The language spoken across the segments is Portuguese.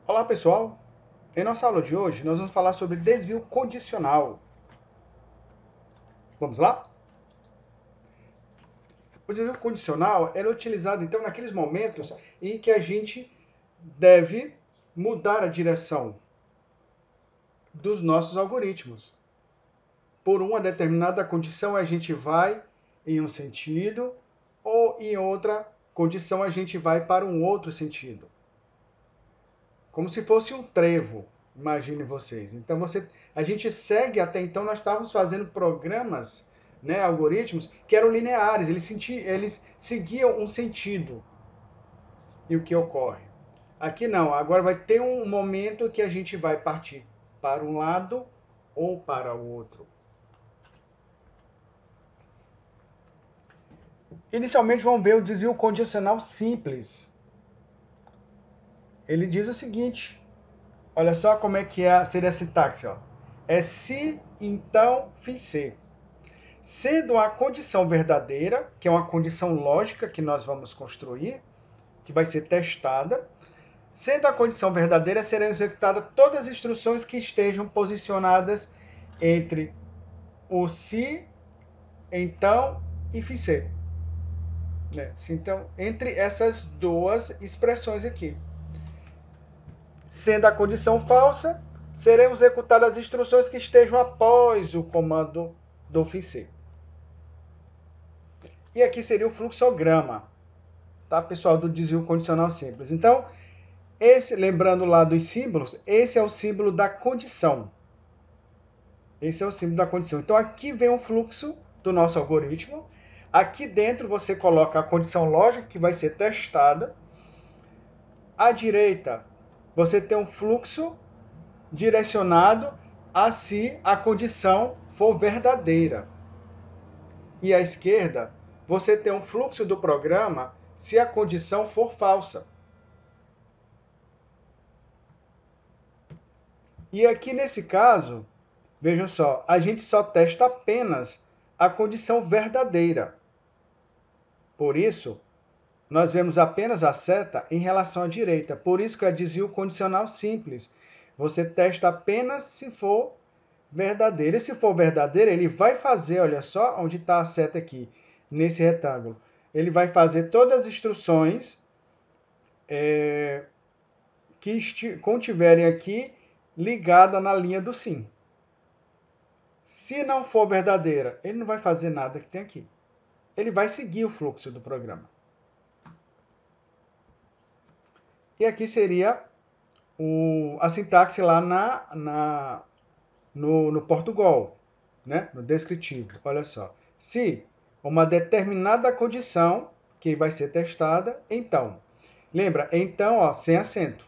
Olá pessoal, em nossa aula de hoje nós vamos falar sobre desvio condicional. Vamos lá? O desvio condicional era utilizado então naqueles momentos em que a gente deve mudar a direção dos nossos algoritmos. Por uma determinada condição a gente vai em um sentido ou em outra condição a gente vai para um outro sentido. Como se fosse um trevo, imagine vocês. Então a gente segue até então, nós estávamos fazendo programas, né, algoritmos que eram lineares, eles seguiam um sentido. E o que ocorre? Aqui não, agora vai ter um momento que a gente vai partir para um lado ou para o outro. Inicialmente vamos ver o desvio condicional simples. Ele diz o seguinte, olha só como é que seria a sintaxe, ó. É se, então, fiz se. Sendo a condição verdadeira, que é uma condição lógica que nós vamos construir, que vai ser testada, sendo a condição verdadeira, serão executadas todas as instruções que estejam posicionadas entre o se, então e fizer. Né? Então, entre essas duas expressões aqui. Sendo a condição falsa, serão executadas as instruções que estejam após o comando do fizer. E aqui seria o fluxograma, tá, pessoal, do desvio condicional simples. Então, lembrando lá dos símbolos, esse é o símbolo da condição. Esse é o símbolo da condição. Então, aqui vem o fluxo do nosso algoritmo. Aqui dentro você coloca a condição lógica que vai ser testada. À direita, você tem um fluxo direcionado a se a condição for verdadeira. E à esquerda, você tem um fluxo do programa se a condição for falsa. E aqui nesse caso, vejam só, a gente só testa apenas a condição verdadeira. Por isso, nós vemos apenas a seta em relação à direita. Por isso que é desvio condicional simples. Você testa apenas se for verdadeiro. E se for verdadeiro, ele vai fazer, olha só onde está a seta aqui, nesse retângulo. Ele vai fazer todas as instruções que contiverem aqui ligada na linha do sim. Se não for verdadeira, ele não vai fazer nada que tem aqui. Ele vai seguir o fluxo do programa. E aqui seria a sintaxe lá no Portugal, né? No descritivo. Olha só. Se uma determinada condição que vai ser testada, então. Lembra? Então, ó, sem acento,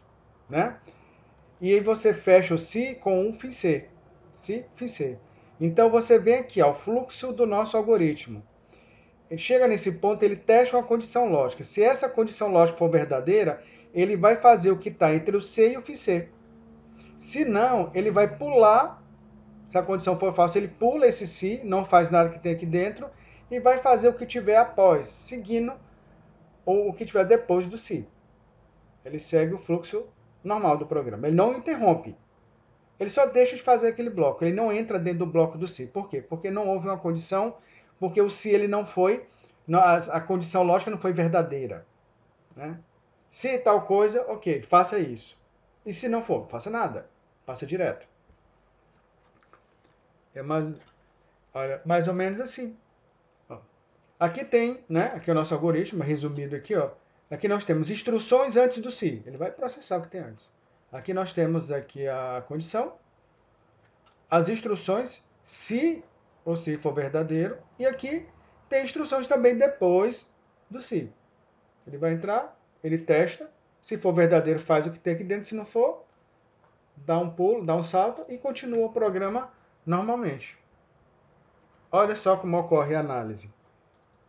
né? E aí você fecha o se com um fizer. Se, fizer. Então você vem aqui, ó, o fluxo do nosso algoritmo. Ele chega nesse ponto, ele testa uma condição lógica. Se essa condição lógica for verdadeira, ele vai fazer o que está entre o se e o fizer. Se não, ele vai pular. Se a condição for falsa, ele pula esse se, não faz nada que tem aqui dentro, e vai fazer o que tiver após, seguindo ou o que tiver depois do se. Ele segue o fluxo normal do programa. Ele não interrompe. Ele só deixa de fazer aquele bloco. Ele não entra dentro do bloco do se. Por quê? Porque não houve uma condição, porque o se ele não foi, a condição lógica não foi verdadeira. Né? Se tal coisa, ok, faça isso. E se não for, faça nada. Passa direto. É mais ou menos assim. Ó. Aqui tem, né? Aqui é o nosso algoritmo, resumido aqui, ó. Aqui nós temos instruções antes do se. Ele vai processar o que tem antes. Aqui nós temos aqui a condição, as instruções, se o se for verdadeiro, e aqui tem instruções também depois do se. Ele vai entrar, ele testa, se for verdadeiro faz o que tem aqui dentro, se não for, dá um pulo, dá um salto e continua o programa normalmente. Olha só como ocorre a análise.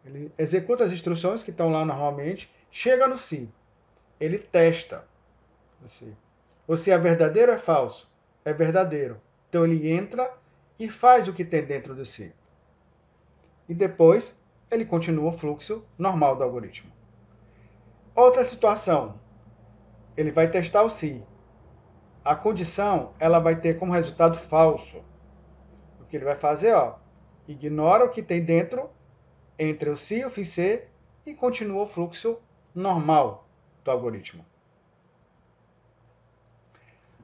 Ele executa as instruções que estão lá normalmente, chega no se. Ele testa o se. O se é verdadeiro ou é falso? É verdadeiro. Então ele entra e faz o que tem dentro do se. E depois ele continua o fluxo normal do algoritmo. Outra situação, ele vai testar o se. a condição ela vai ter como resultado falso. O que ele vai fazer, ó, ignora o que tem dentro, entre o se e o fim ser, e continua o fluxo normal do algoritmo.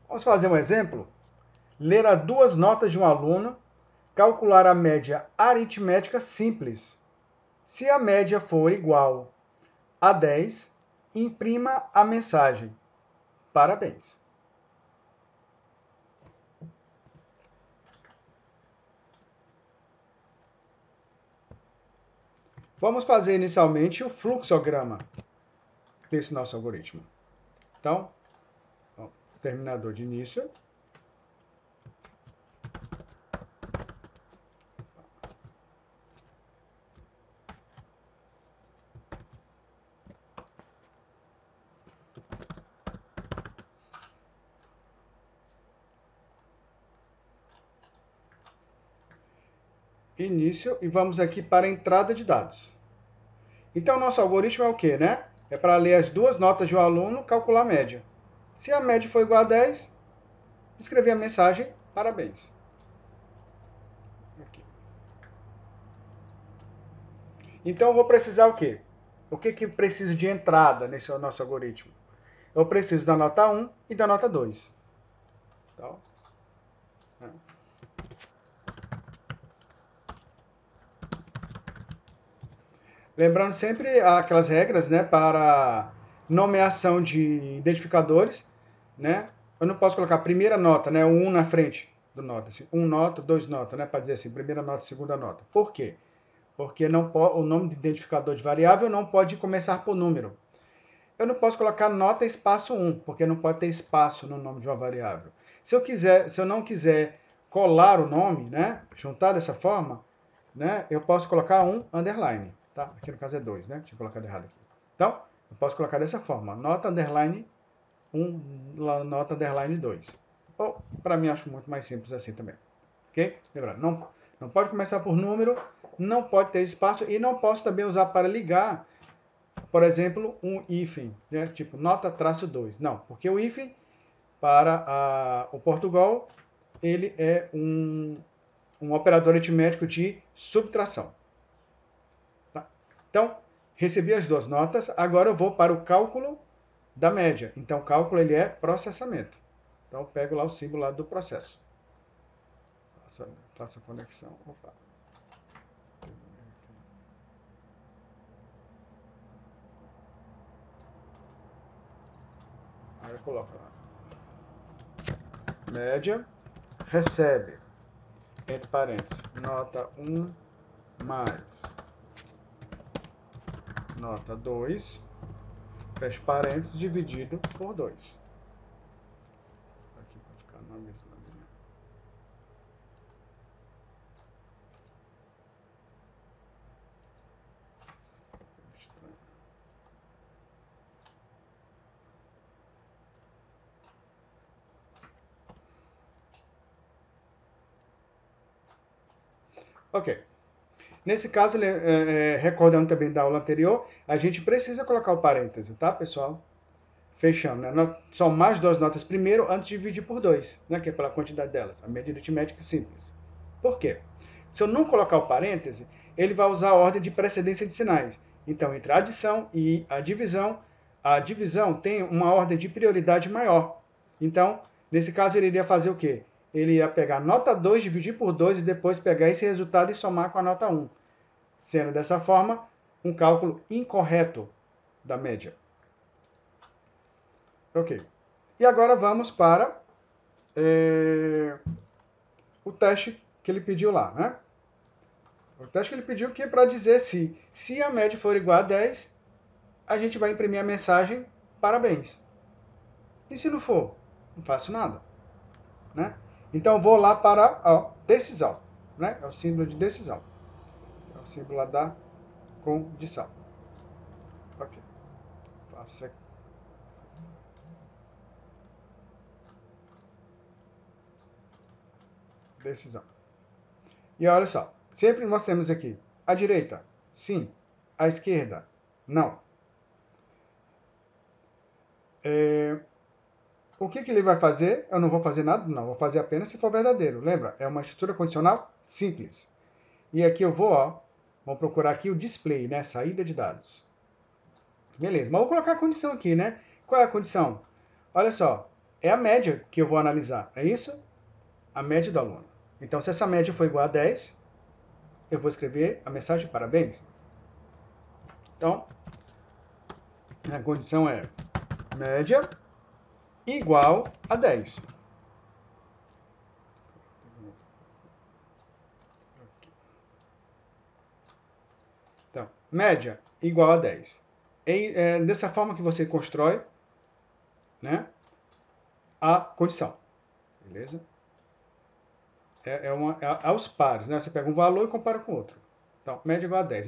Vamos fazer um exemplo? Ler as duas notas de um aluno, calcular a média aritmética simples. Se a média for igual a 10, imprima a mensagem. Parabéns. Vamos fazer inicialmente o fluxograma desse nosso algoritmo. Então, terminador de início. Início e vamos aqui para a entrada de dados. Então, nosso algoritmo é o quê, né? É para ler as duas notas de um aluno, calcular a média. Se a média for igual a 10, escrever a mensagem, parabéns. Aqui. Então, eu vou precisar o quê? O que preciso de entrada nesse nosso algoritmo? Eu preciso da nota 1 e da nota 2. Então, né? Lembrando sempre aquelas regras, né, para nomeação de identificadores, né? Eu não posso colocar primeira nota, né, o 1 na frente do nota, assim, 1 nota, 2 nota, né, para dizer assim, primeira nota, segunda nota. Por quê? Porque não o nome de identificador de variável não pode começar por número. Eu não posso colocar nota espaço 1, porque não pode ter espaço no nome de uma variável. Se eu não quiser colar o nome, né, juntar dessa forma, né, eu posso colocar um underline, tá? Aqui no caso é 2, né? Tinha colocado errado aqui. Então, eu posso colocar dessa forma, nota underline 1, nota underline 2. Ou, para mim, acho muito mais simples assim também. Ok? Lembrando, não pode começar por número, não pode ter espaço e não posso também usar para ligar, por exemplo, um hífen, né? Tipo nota traço 2. Não, porque o hífen para o Portugal, ele é um operador aritmético de subtração. Tá? Então, recebi as duas notas, agora eu vou para o cálculo da média. Então, o cálculo ele é processamento. Então, eu pego lá o símbolo lá do processo. Faça a conexão. Opa. Aí eu coloco lá. Média, recebe, entre parênteses, nota 1 mais nota 2, fecha parênteses, dividido por 2. Aqui para ficar na mesma linha. Ok. Nesse caso, recordando também da aula anterior, a gente precisa colocar o parêntese, tá, pessoal? Fechando, né? São mais duas notas primeiro antes de dividir por 2, né? Que é pela quantidade delas, a média aritmética simples. Por quê? Se eu não colocar o parêntese, ele vai usar a ordem de precedência de sinais. Então, entre a adição e a divisão tem uma ordem de prioridade maior. Então, nesse caso, ele iria fazer o quê? Ele ia pegar a nota 2, dividir por 2 e depois pegar esse resultado e somar com a nota 1. Sendo dessa forma, um cálculo incorreto da média. Ok. E agora vamos para o teste que ele pediu lá, né? O teste que ele pediu que é para dizer se a média for igual a 10, a gente vai imprimir a mensagem parabéns. E se não for? Não faço nada, né? Então vou lá para a decisão, né? É o símbolo de decisão. É o símbolo lá da condição. Ok. Faço aqui. Decisão. E olha só, sempre nós temos aqui a direita, sim, a esquerda, não. o que ele vai fazer? Eu não vou fazer nada? Não, vou fazer apenas se for verdadeiro. Lembra? É uma estrutura condicional simples. E aqui eu vou, ó, vamos procurar aqui o display, né? Saída de dados. Beleza, mas vou colocar a condição aqui, né? Qual é a condição? Olha só, é a média que eu vou analisar, é isso? A média do aluno. Então, se essa média for igual a 10, eu vou escrever a mensagem parabéns. Então, a condição é média igual a 10. Então, média igual a 10. É dessa forma que você constrói, né, a condição. Beleza? É aos pares, né? Você pega um valor e compara com outro. Então, média igual a 10.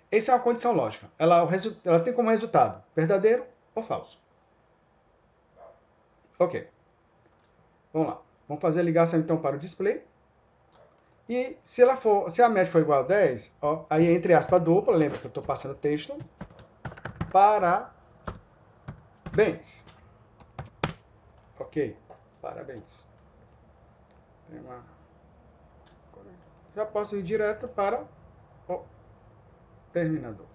Essa é uma condição lógica. Ela tem como resultado verdadeiro ou falso. Ok. Vamos lá. Vamos fazer a ligação então para o display. E se a média for igual a 10, ó, aí é entre aspas dupla, lembra que eu estou passando texto, parabéns. Ok, parabéns. Já posso ir direto para o terminador.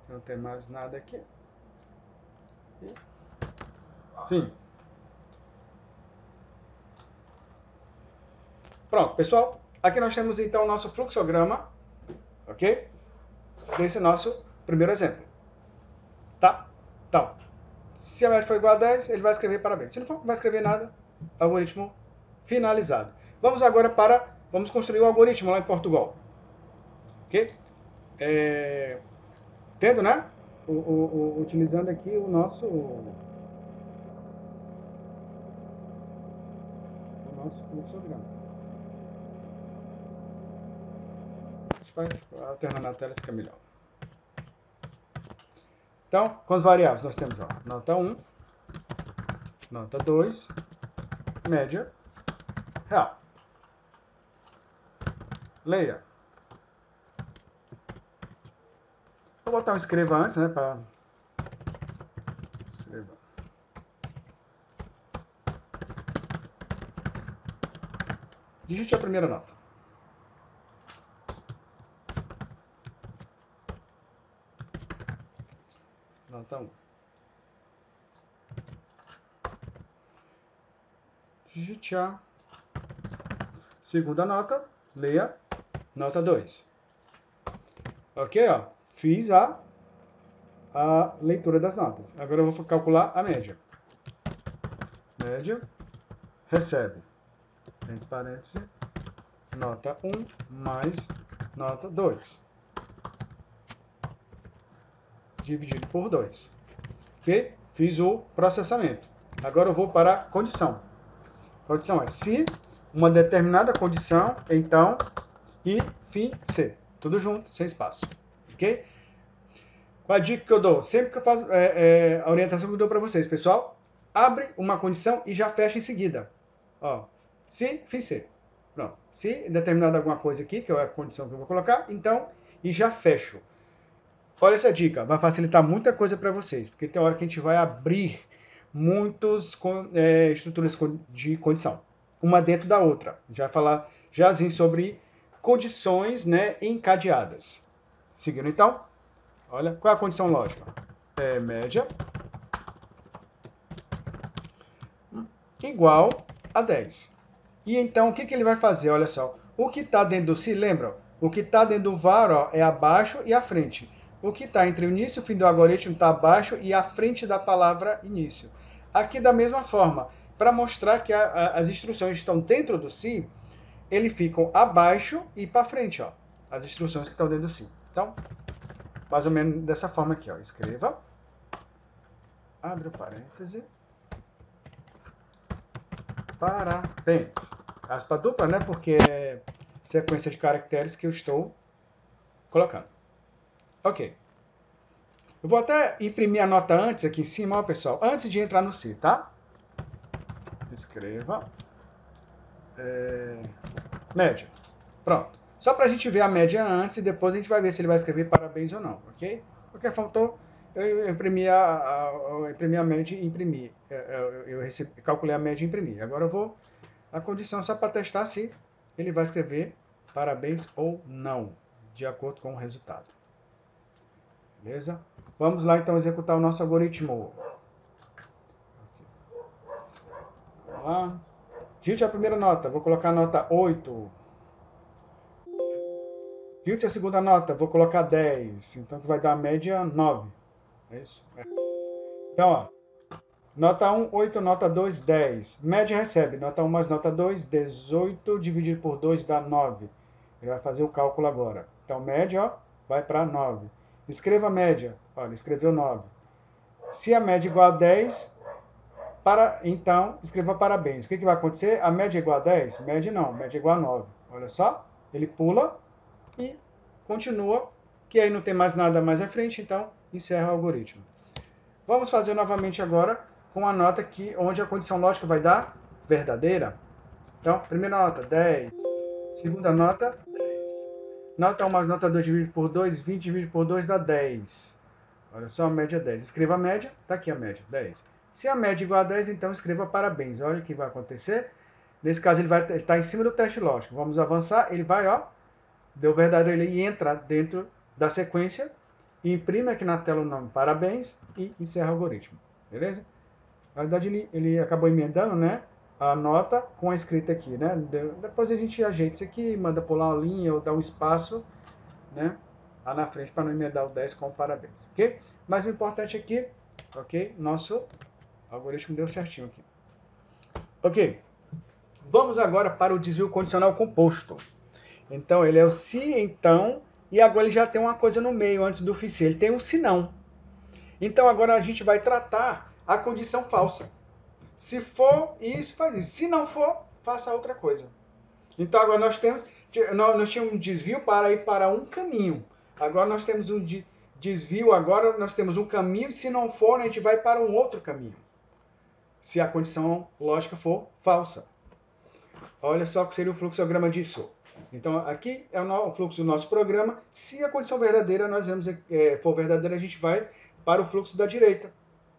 Não tem mais nada aqui. E, fim. Pronto, pessoal. Aqui nós temos então o nosso fluxograma, ok? Desse nosso primeiro exemplo. Tá? Então, se a média for igual a 10, ele vai escrever parabéns. Se não for, não vai escrever nada. Algoritmo finalizado. Vamos agora vamos construir o algoritmo lá em Portugal. Ok? Tendo, né? Utilizando aqui o nosso fluxograma. Vai alternando a tela, fica melhor. Então, com as variáveis, nós temos ó, nota 1, nota 2, média, real. Leia. Vou botar um escreva antes, né? Para escreva. Digite a primeira nota. Nota 1. Digite a segunda nota. Leia. Nota 2. Ok, ó. Fiz a leitura das notas. Agora eu vou calcular a média. Média. Recebe. Entre parênteses. Nota 1 mais nota 2. Dividido por 2. Ok? Fiz o processamento. Agora eu vou para a condição. Condição é se uma determinada condição, então, e fim se. Tudo junto, sem espaço. Ok? Qual a dica que eu dou? Sempre que eu faço a orientação que eu dou para vocês, pessoal, abre uma condição e já fecha em seguida. Ó, se, fim se. Pronto. Se determinada alguma coisa aqui, que é a condição que eu vou colocar, então, e já fecho. Olha essa dica, vai facilitar muita coisa para vocês, porque tem hora que a gente vai abrir muitas estruturas de condição, uma dentro da outra. A gente vai falar jazinho sobre condições, né, encadeadas. Seguindo então, olha, qual é a condição lógica? É média igual a 10. E então, o que ele vai fazer? Olha só, o que está dentro do se, lembra? O que está dentro do var ó, é abaixo e à frente. O que está entre o início e o fim do algoritmo está abaixo e à frente da palavra início. Aqui, da mesma forma, para mostrar que as instruções estão dentro do se, eles ficam abaixo e para frente, ó, as instruções que estão dentro do se. Então, mais ou menos dessa forma aqui, ó, escreva, abre o parêntese, parabéns. Aspa dupla, né, porque é sequência de caracteres que eu estou colocando. Ok. Eu vou até imprimir a nota antes aqui em cima, ó, pessoal, antes de entrar no se, tá? Escreva. Média. Pronto. Só para a gente ver a média antes e depois a gente vai ver se ele vai escrever parabéns ou não, ok? Porque faltou eu imprimi eu imprimi a média e imprimi. Calculei a média e imprimi. Agora eu vou a condição só para testar se ele vai escrever parabéns ou não, de acordo com o resultado. Beleza? Vamos lá então executar o nosso algoritmo. Vamos lá. Digite a primeira nota, vou colocar a nota 8. Digite a segunda nota, vou colocar 10. Então que vai dar a média 9. É isso? É. Então, ó, nota 1, 8, nota 2, 10. Média recebe, nota 1 mais nota 2, 18 dividido por 2 dá 9. Ele vai fazer o cálculo agora. Então, média, ó, vai para 9. Escreva a média. Olha, escreveu 9. Se a média é igual a 10, então, escreva parabéns. O que vai acontecer? A média é igual a 10? Média não, média é igual a 9. Olha só, ele pula e continua, que aí não tem mais nada mais à frente, então encerra o algoritmo. Vamos fazer novamente agora com a nota aqui, onde a condição lógica vai dar verdadeira. Então, primeira nota, 10. Segunda nota, 10. Nota 1 mais nota 2 dividido por 2, 20 dividido por 2 dá 10. Olha só, a média é 10. Escreva a média, está aqui a média, 10. Se a média é igual a 10, então escreva parabéns. Olha o que vai acontecer. Nesse caso, ele está em cima do teste lógico. Vamos avançar, ele vai, ó, deu verdadeiro, ele entra dentro da sequência, imprime aqui na tela o nome parabéns e encerra o algoritmo. Beleza? Na verdade, ele acabou emendando, né, a nota com a escrita aqui, né? Depois a gente ajeita isso aqui, manda pular uma linha ou dar um espaço, né, lá na frente para não emendar o 10 com parabéns, ok? Mas o importante aqui, ok? Nosso algoritmo deu certinho aqui. Ok, vamos agora para o desvio condicional composto. Então, ele é o se, então, e agora ele já tem uma coisa no meio antes do se. Ele tem um se não. Então, agora a gente vai tratar a condição falsa. Se for isso, faz isso. Se não for, faça outra coisa. Então, agora nós tínhamos um desvio para ir para um caminho. Agora nós temos um desvio, agora nós temos um caminho. Se não for, a gente vai para um outro caminho. Se a condição lógica for falsa. Olha só o que seria o fluxograma disso. Então, aqui é o fluxo do nosso programa. Se a condição verdadeira, nós vemos, for verdadeira, a gente vai para o fluxo da direita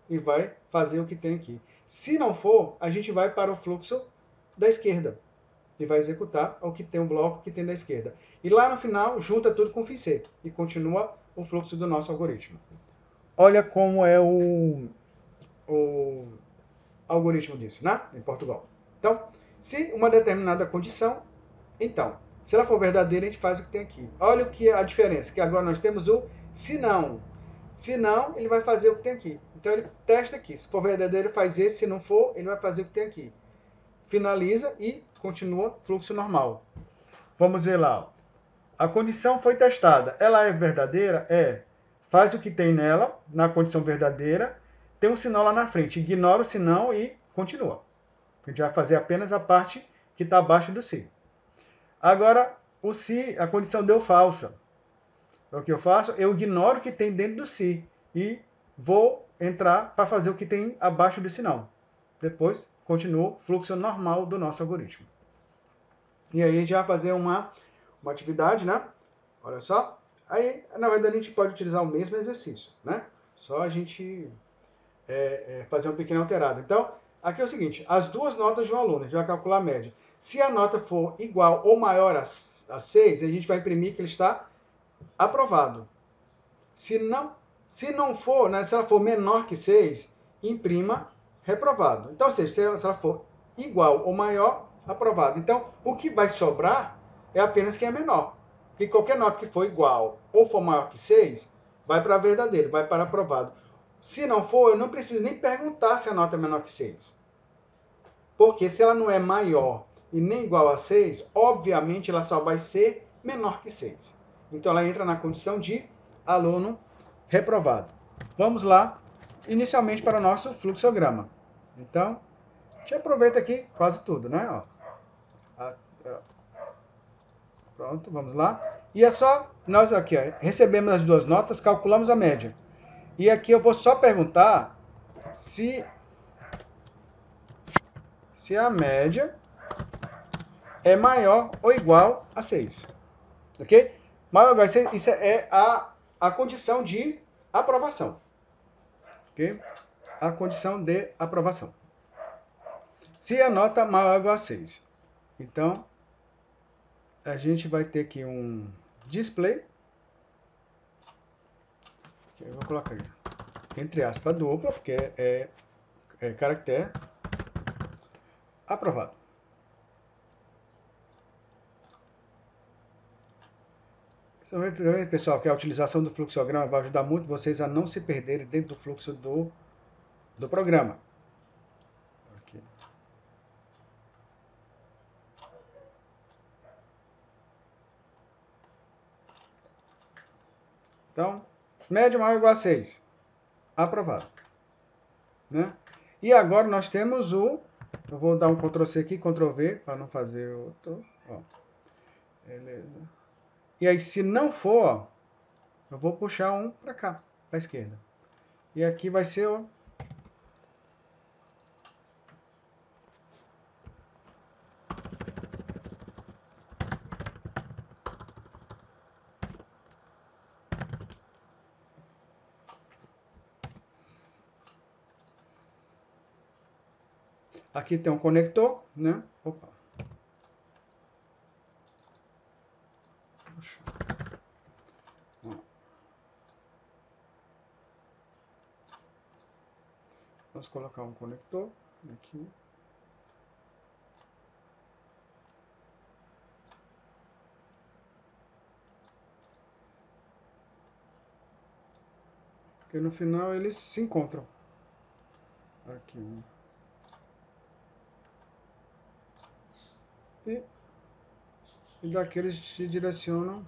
e vai fazer o que tem aqui. Se não for, a gente vai para o fluxo da esquerda e vai executar o que tem o bloco que tem da esquerda. E lá no final, junta tudo com FIC e continua o fluxo do nosso algoritmo. Olha como é o algoritmo disso, né? Em Portugal. Então, se uma determinada condição, então, se ela for verdadeira, a gente faz o que tem aqui. Olha o que é a diferença, que agora nós temos o se não. Se não, ele vai fazer o que tem aqui. Então, ele testa aqui. Se for verdadeiro, faz esse. Se não for, ele vai fazer o que tem aqui. Finaliza e continua fluxo normal. Vamos ver lá. A condição foi testada. Ela é verdadeira? É. Faz o que tem nela, na condição verdadeira. Tem um sinal lá na frente. Ignora o sinal e continua. A gente vai fazer apenas a parte que está abaixo do se. Agora, o se, a condição deu falsa. O que eu faço? Eu ignoro o que tem dentro do se e vou entrar para fazer o que tem abaixo do sinal. Depois, continuo o fluxo normal do nosso algoritmo. E aí a gente vai fazer uma atividade, né? Olha só. Aí, na verdade, a gente pode utilizar o mesmo exercício, né? Só a gente fazer uma pequena alterada. Então, aqui é o seguinte, as duas notas de um aluno, a gente vai calcular a média. Se a nota for igual ou maior a 6, a gente vai imprimir que ele está aprovado. Se não for, né, se ela for menor que 6, imprima reprovado. Então, ou seja, se ela for igual ou maior, aprovado. Então, o que vai sobrar é apenas quem é menor. Porque qualquer nota que for igual ou for maior que 6, vai para verdadeiro, vai para aprovado. Se não for, eu não preciso nem perguntar se a nota é menor que 6. Porque se ela não é maior e nem igual a 6, obviamente ela só vai ser menor que 6. Então ela entra na condição de aluno reprovado. Vamos lá, inicialmente para o nosso fluxograma. Então, a gente aproveita aqui quase tudo, né? Pronto, vamos lá. E é só, nós aqui recebemos as duas notas, calculamos a média. E aqui eu vou só perguntar se a média é maior ou igual a 6. Ok? Maior ou igual a 6, isso é a condição de aprovação. ok? A condição de aprovação. Se a nota maior ou igual a 6. Então, a gente vai ter aqui um display. Eu vou colocar aí, entre aspas, dupla, porque é caractere aprovado. Também, pessoal, que a utilização do fluxograma vai ajudar muito vocês a não se perderem dentro do fluxo do programa. Aqui. Então, média maior ou igual a 6. Aprovado. Né? E agora nós temos o... Eu vou dar um Ctrl+C aqui, Ctrl+V, para não fazer outro. Ó. Beleza. E aí, se não for, ó, eu vou puxar um para cá, para a esquerda. E aqui vai ser o... Aqui tem um conector, né? Opa. Puxa. Vamos colocar um conector aqui. Porque no final eles se encontram. Aqui. E daqui eles te direcionam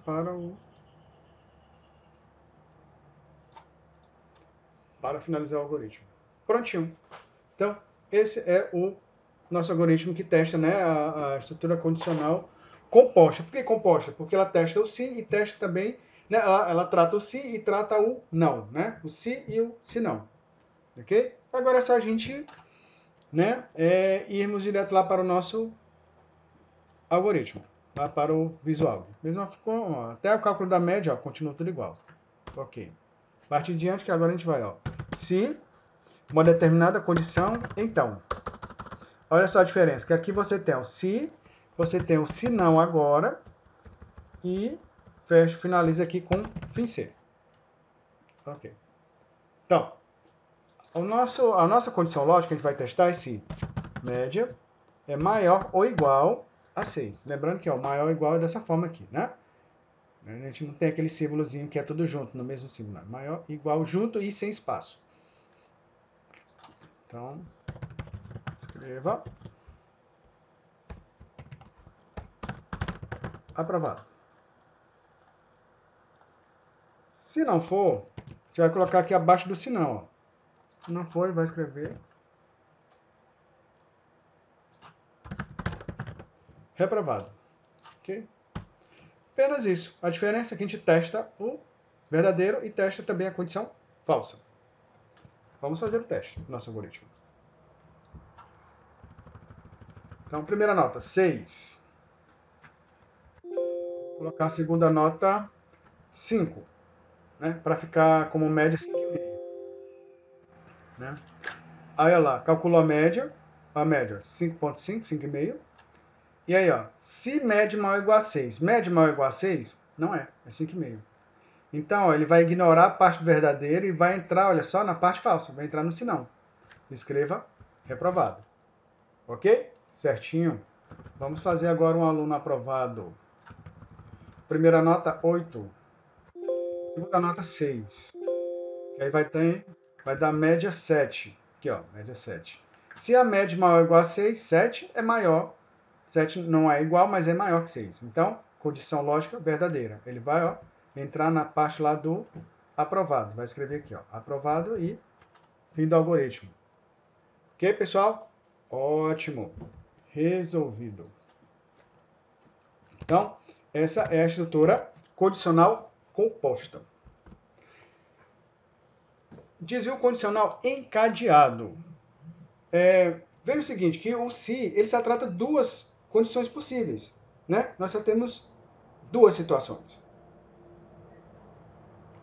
para finalizar o algoritmo. Prontinho. Então, esse é o nosso algoritmo que testa, né, a estrutura condicional composta. Por que composta? Porque ela testa o sim e testa também, né, ela trata o sim e trata o não, né? O sim e o se não. Ok? Agora é só a gente, né, irmos direto lá para o nosso algoritmo, lá para o visual. Mesmo até o cálculo da média, ó, continua tudo igual. Ok. A partir de diante, que agora a gente vai, ó. Se uma determinada condição, então. Olha só a diferença, que aqui você tem o se, você tem o se não agora, e finaliza aqui com fim C. Ok. Então, a nossa condição lógica, a gente vai testar é se média é maior ou igual a 6. Lembrando que ó, maior ou igual é dessa forma aqui, né? A gente não tem aquele símbolozinho que é tudo junto, no mesmo símbolo. Não. Maior, igual, junto e sem espaço. Então, escreva. Aprovado. Se não for, a gente vai colocar aqui abaixo do se não. Ó. Se não for, vai escrever reprovado. Ok? Apenas isso. A diferença é que a gente testa o verdadeiro e testa também a condição falsa. Vamos fazer o teste do nosso algoritmo. Então, primeira nota, 6. Vou colocar a segunda nota, 5. Né? Para ficar como média 5,5. Né? Aí, olha lá, calculou a média 5,5, 5,5. E aí, ó, se média maior ou igual a 6, média maior ou igual a 6, não é 5,5. Então, ó, ele vai ignorar a parte verdadeira e vai entrar, olha só, na parte falsa, vai entrar no sinão. Escreva reprovado. Ok? Certinho. Vamos fazer agora um aluno aprovado. Primeira nota, 8. Segunda nota, 6. E aí vai dar média 7. Aqui, ó, média 7. Se a média maior ou igual a 6, 7 é maior. 7 não é igual, mas é maior que 6. Então, condição lógica verdadeira. Ele vai, ó, entrar na parte lá do aprovado. Vai escrever aqui, ó, aprovado e fim do algoritmo. Ok, pessoal? Ótimo. Resolvido. Então, essa é a estrutura condicional composta. Desvio condicional encadeado. Veja o seguinte, que o se, ele só trata duas condições possíveis. Né? Nós só temos duas situações.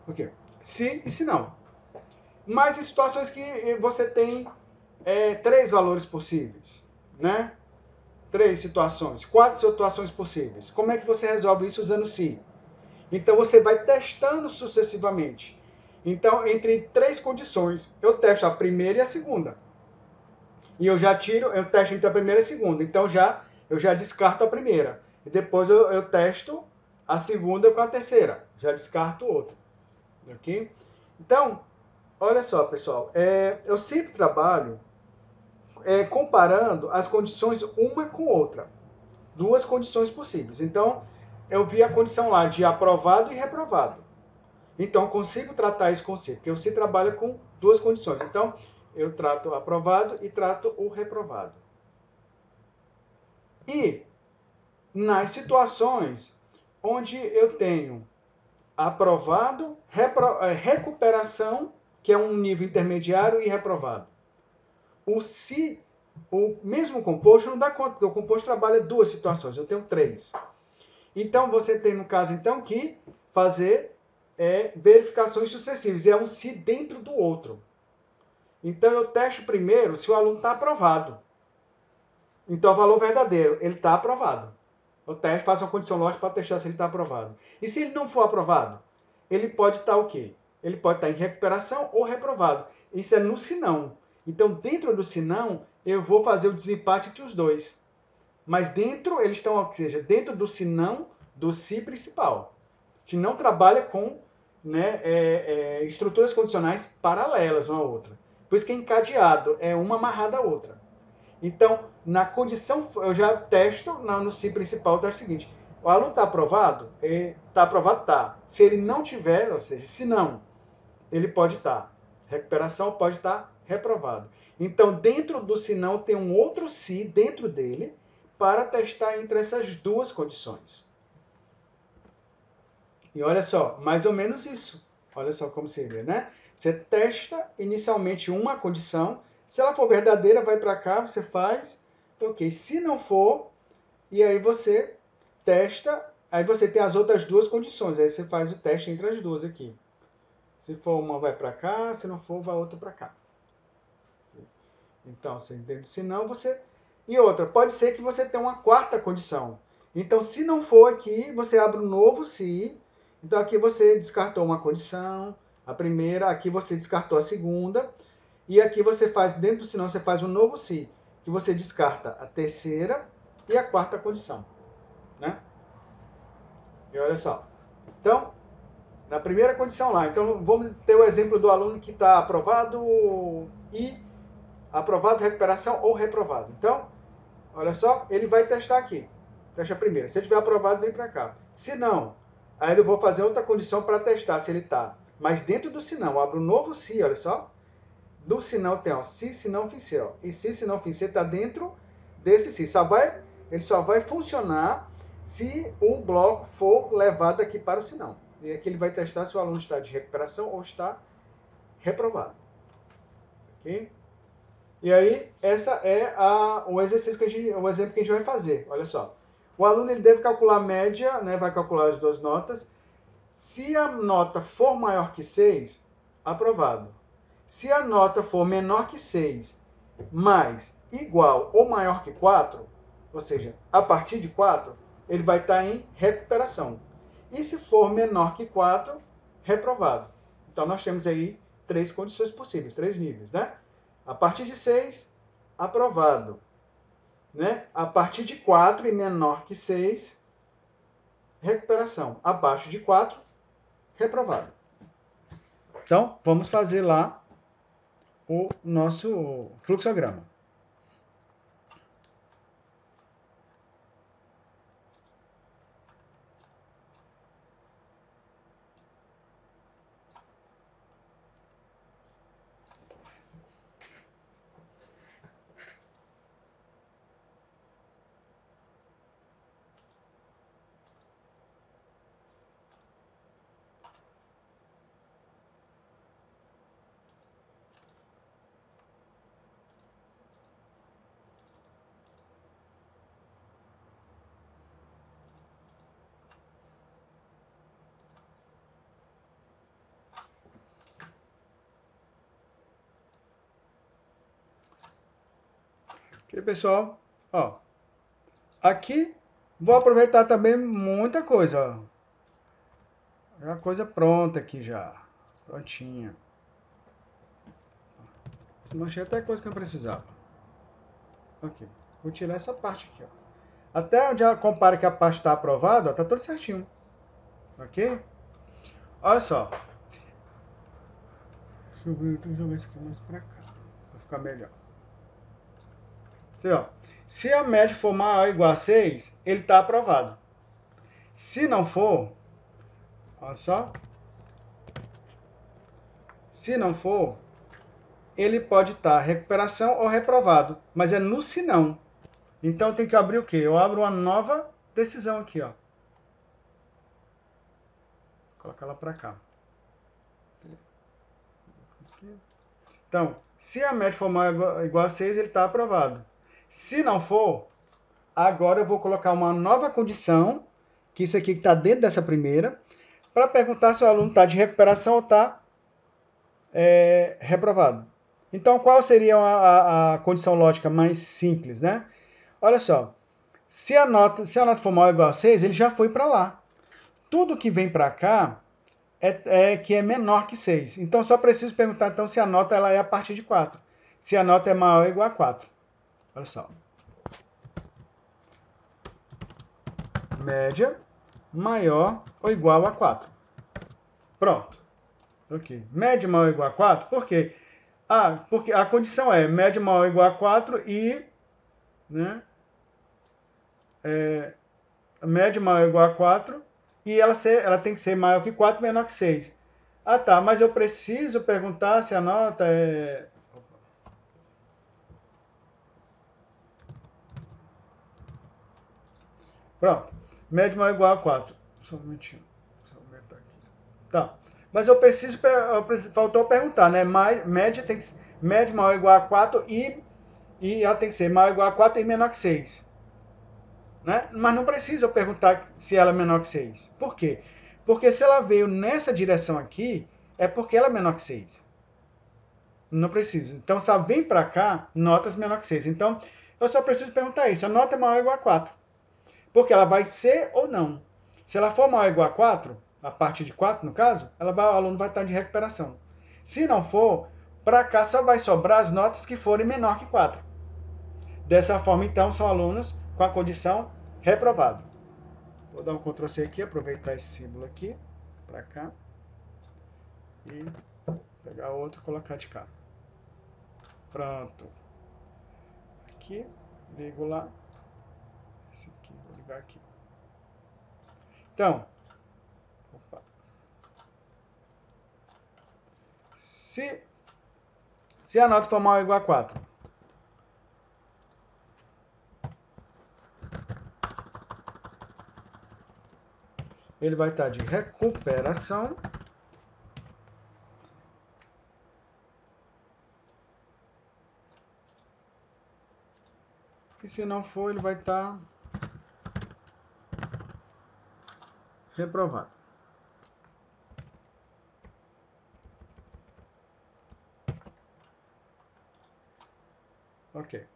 Ok? Se e se não. Mas em situações que você tem 3 valores possíveis, né? 3 situações, 4 situações possíveis. Como é que você resolve isso usando se? Então você vai testando sucessivamente. Então, entre 3 condições, eu testo a primeira e a segunda. E eu testo entre a primeira e a segunda. Então eu já descarto a primeira. E depois eu testo a segunda com a terceira. Já descarto outra. Ok? Então, olha só, pessoal. Eu sempre trabalho comparando as condições uma com outra. Duas condições possíveis. Então, eu vi a condição lá de aprovado e reprovado. Então, eu consigo tratar isso com C, porque você trabalha com duas condições. Então, eu trato o aprovado e trato o reprovado. E nas situações onde eu tenho aprovado, recuperação, que é um nível intermediário, e reprovado. O mesmo composto não dá conta, porque o composto trabalha duas situações, eu tenho 3. Então, você tem, no caso, então, que fazer verificações sucessivas. É um se dentro do outro. Então, eu testo primeiro se o aluno está aprovado. Então, o valor verdadeiro, ele está aprovado. Eu testo, faço uma condição lógica para testar se ele está aprovado. E se ele não for aprovado? Ele pode estar o quê? Ele pode estar em recuperação ou reprovado. Isso é no senão. Então, dentro do senão, eu vou fazer o desempate entre os dois. Mas dentro, eles estão, ou seja, dentro do senão do si principal. A gente não trabalha com estruturas condicionais paralelas uma à outra. Por isso que é encadeado, é uma amarrada à outra. Então, na condição, eu já testo no si principal, eu testo o seguinte: o aluno está aprovado? Está aprovado? Tá. Se ele não tiver, ou seja, se não, ele pode estar. Recuperação pode estar reprovado. Então, dentro do se não, tem um outro se dentro dele para testar entre essas duas condições. E olha só, mais ou menos isso. Olha só como seria, né? Você testa inicialmente uma condição. Se ela for verdadeira, vai para cá, você faz. Ok. Se não for, e aí você testa. Aí você tem as outras duas condições. Aí você faz o teste entre as duas aqui. Se for uma, vai para cá. Se não for, vai outra para cá. Então, você entende? Se não, você... E outra, pode ser que você tenha uma quarta condição. Então, se não for aqui, você abre um novo se. Então, aqui você descartou uma condição, a primeira. Aqui você descartou a segunda. E aqui você faz, dentro do se não, você faz um novo se, que você descarta a terceira e a quarta condição. Né? E olha só. Então, na primeira condição lá. Então, vamos ter o exemplo do aluno que está aprovado e aprovado, recuperação ou reprovado. Então, olha só, ele vai testar aqui. Testa primeiro. Se ele tiver aprovado, vem para cá. Se não, aí eu vou fazer outra condição para testar se ele está. Mas dentro do se não, eu abro um novo se, olha só. Do se não tem, ó, se não, fin, se. Ó. E se não, fin, se está dentro desse se. Ele só vai funcionar se o bloco for levado aqui para o se não. E aqui ele vai testar se o aluno está de recuperação ou está reprovado. Ok? E aí, essa é o exercício o exemplo que a gente vai fazer. Olha só. O aluno ele deve calcular a média, né, vai calcular as duas notas. Se a nota for maior que 6, aprovado. Se a nota for menor que 6, mas igual ou maior que 4, ou seja, a partir de 4, ele vai estar em recuperação. E se for menor que 4, reprovado. Então, nós temos aí 3 condições possíveis, 3 níveis, né? A partir de 6, aprovado. Né? A partir de 4 e menor que 6, recuperação. Abaixo de 4, reprovado. Então, vamos fazer lá o nosso fluxograma. Ok, pessoal? Ó, aqui vou aproveitar também muita coisa, ó. Já coisa pronta aqui já. Prontinha. Manchei até coisa que eu precisava. Ok. Vou tirar essa parte aqui, ó. Até onde ela compara que a parte está aprovada, ó, tá tudo certinho. Ok? Olha só. Deixa eu jogar isso aqui mais pra cá. Pra ficar melhor. Assim, ó. Se a média for maior ou igual a 6, ele está aprovado. Se não for, olha só. Se não for, ele pode estar recuperação ou reprovado. Mas é no se não. Então tem que abrir o quê? Eu abro uma nova decisão aqui, ó. Vou colocar ela para cá. Então, se a média for maior ou igual a 6, ele está aprovado. Se não for, agora eu vou colocar uma nova condição, que isso aqui está dentro dessa primeira, para perguntar se o aluno está de recuperação ou está reprovado. Então, qual seria a condição lógica mais simples, né? Olha só, se a nota for maior ou igual a 6, ele já foi para lá. Tudo que vem para cá que é menor que 6. Então, só preciso perguntar então, se a nota ela é a partir de 4. Se a nota é maior ou igual a 4. Olha só. Média maior ou igual a 4. Pronto. Ok. Média maior ou igual a 4, por quê? Porque a condição é média maior ou igual a 4 e... Né, média maior ou igual a 4 e ela tem que ser maior que 4 e menor que 6. Ah, tá, mas eu preciso perguntar se a nota é... Pronto. Média maior ou igual a 4. Só um minutinho. Deixa eu aumentar aqui. Tá. Mas faltou perguntar, né? Média tem que ser média maior ou igual a 4 e ela tem que ser maior ou igual a 4 e menor que 6. Né? Mas não precisa eu perguntar se ela é menor que 6. Por quê? Porque se ela veio nessa direção aqui, é porque ela é menor que 6. Não preciso. Então, se ela vem para cá, notas menor que 6. Então, eu só preciso perguntar isso. A nota é maior ou igual a 4. Porque ela vai ser ou não. Se ela for maior ou igual a 4, a partir de 4 no caso, o aluno vai estar de recuperação. Se não for, para cá só vai sobrar as notas que forem menor que 4. Dessa forma, então, são alunos com a condição reprovado. Vou dar um Ctrl C aqui, aproveitar esse símbolo aqui, para cá, e pegar outro e colocar de cá. Pronto. Aqui, ligo lá. Esse aqui, vou ligar aqui. Então, opa. Se a nota for maior ou igual a 4, ele vai estar de recuperação. E se não for, ele vai estar reprovado. Ok.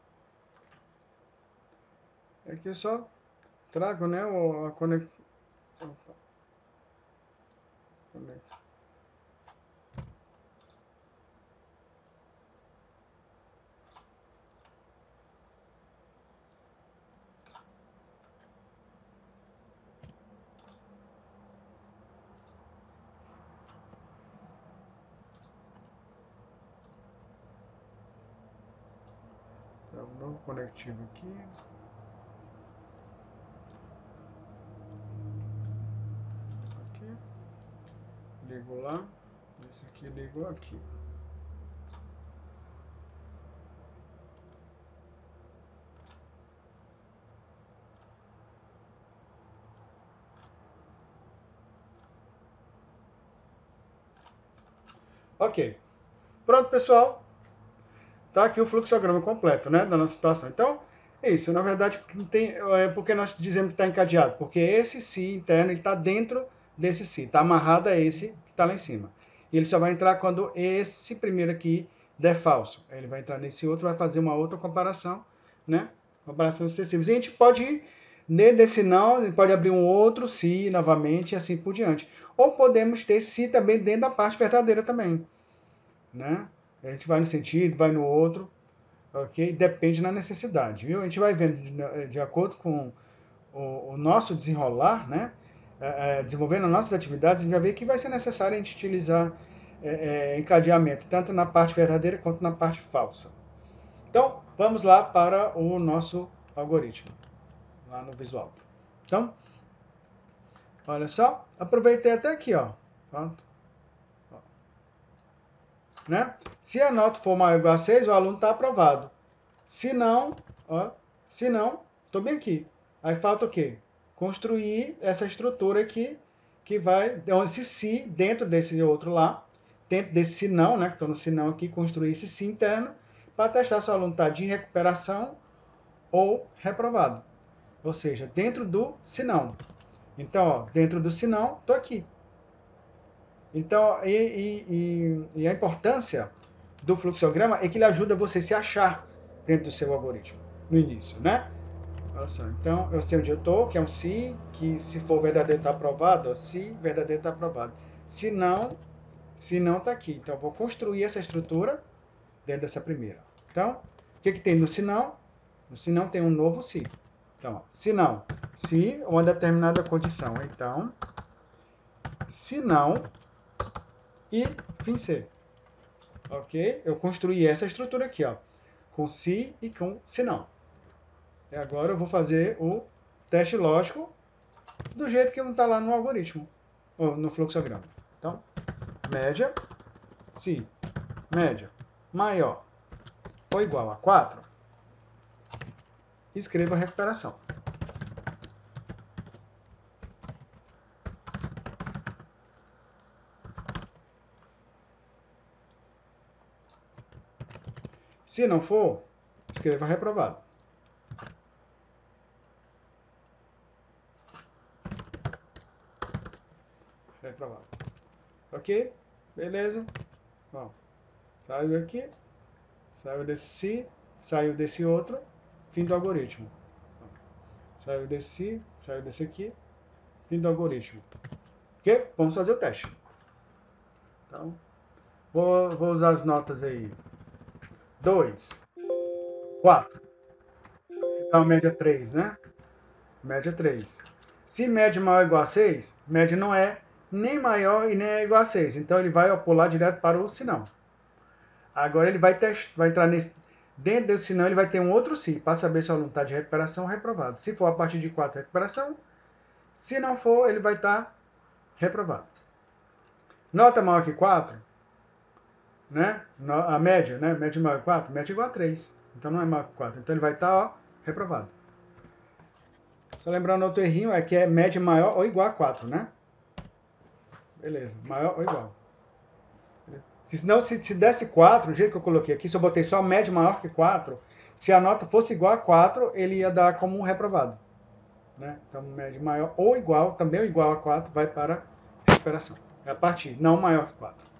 Aqui eu só trago, né, a conexão. Um novo conectivo aqui. Aqui. Ligo lá. Esse aqui ligo aqui. Ok. Pronto, pessoal. Tá aqui o fluxograma completo, né, da nossa situação. Então, é isso. Na verdade, porque nós dizemos que está encadeado? Porque esse si interno está dentro desse si. Está amarrado a esse que está lá em cima. E ele só vai entrar quando esse primeiro aqui der falso. Ele vai entrar nesse outro, vai fazer uma outra comparação. né? Operações sucessivas. E a gente pode ir dentro desse não, a gente pode abrir um outro se novamente e assim por diante. Ou podemos ter se também dentro da parte verdadeira também, né? A gente vai no sentido, vai no outro, ok? Depende da necessidade, viu? A gente vai vendo de acordo com o nosso desenrolar, né? Desenvolvendo as nossas atividades, a gente vai ver que vai ser necessário a gente utilizar encadeamento, tanto na parte verdadeira quanto na parte falsa. Então, vamos lá para o nosso algoritmo, lá no visual. Então, olha só, aproveitei até aqui, ó. Pronto. Né? Se a nota for maior ou igual a 6, o aluno está aprovado. Se não, ó, se não, estou bem aqui. Aí falta o quê? Construir essa estrutura aqui, que vai, esse se dentro desse outro lá, dentro desse se não, né? Estou no se não aqui, construir esse se interno, para testar se o aluno está de recuperação ou reprovado. Ou seja, dentro do se não. Então, ó, dentro do se não, estou aqui. Então, e a importância do fluxograma é que ele ajuda você a se achar dentro do seu algoritmo, no início, né? Olha só, então eu sei onde eu estou, que é um se, que se for verdadeiro está aprovado, ó, se verdadeiro está aprovado. Se não está aqui. Então eu vou construir essa estrutura dentro dessa primeira. Então, o que tem no se não? No se não tem um novo se. Então, ó, se não, se uma determinada condição. Então, se não e fim C. Ok? Eu construí essa estrutura aqui, ó, com se e com se não. E agora eu vou fazer o teste lógico do jeito que não está lá no algoritmo, ou no fluxograma. Então, média, se média maior ou igual a 4, escreva a recuperação. Se não for, escreva reprovado. Reprovado. Ok? Beleza? Bom, saiu aqui, saiu desse se, saiu desse outro, fim do algoritmo. Saiu desse se, saiu desse aqui, fim do algoritmo. Ok? Vamos fazer o teste. Então, vou usar as notas aí. 2, 4. Então, média 3, né? Média 3. Se média maior ou igual a 6, média não é nem maior e nem é igual a 6. Então, ele vai pular direto para o sinão. Agora, ele vai entrar nesse... Dentro desse sinão, ele vai ter um outro se, para saber se o aluno está de recuperação ou reprovado. Se for a partir de 4, recuperação. Se não for, ele vai estar reprovado. Nota maior que 4, né? A média, né? Média maior que 4, média igual a 3. Então, não é maior que 4. Então, ele vai estar, ó, reprovado. Só lembrando outro errinho, é que é média maior ou igual a 4, né? Beleza, maior ou igual. Porque senão, se desse 4, o jeito que eu coloquei aqui, se eu botei só média maior que 4, se a nota fosse igual a 4, ele ia dar como um reprovado. Né? Então, média maior ou igual, também ou igual a 4, vai para recuperação. É a partir, não maior que 4.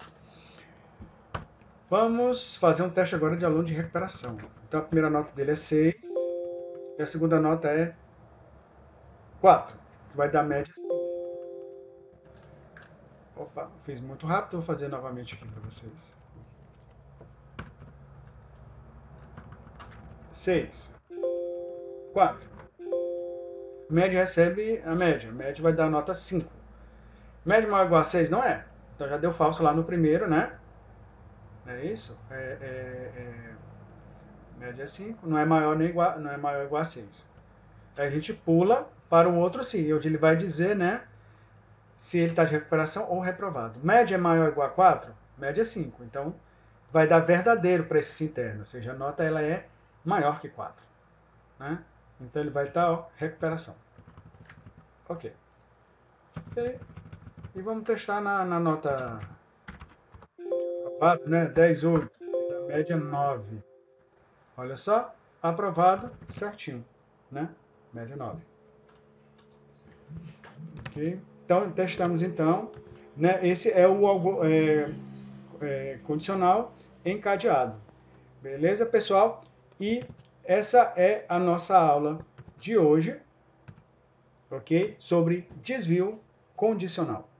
Vamos fazer um teste agora de aluno de recuperação. Então, a primeira nota dele é 6, e a segunda nota é 4, que vai dar média 5. Opa, fiz muito rápido, vou fazer novamente aqui para vocês. 6, 4. Média recebe a média. Média vai dar nota 5. Média maior ou igual a 6 não é. Então já deu falso lá no primeiro, né? Não é isso? Média é 5. Não é maior nem igual, não é maior ou igual a 6. Aí a gente pula para o outro se, onde ele vai dizer, né? Se ele está de recuperação ou reprovado. Média é maior ou igual a 4? Média é 5. Então vai dar verdadeiro para esse se interno. Ou seja, a nota ela é maior que 4. Né? Então ele vai estar, ó, recuperação. Ok. E vamos testar na nota aprovado, né? 10, 8. A média 9. Olha só, aprovado certinho, né? Média 9. Ok? Então, testamos então. Né? Esse é o condicional encadeado. Beleza, pessoal? E essa é a nossa aula de hoje, ok? Sobre desvio condicional.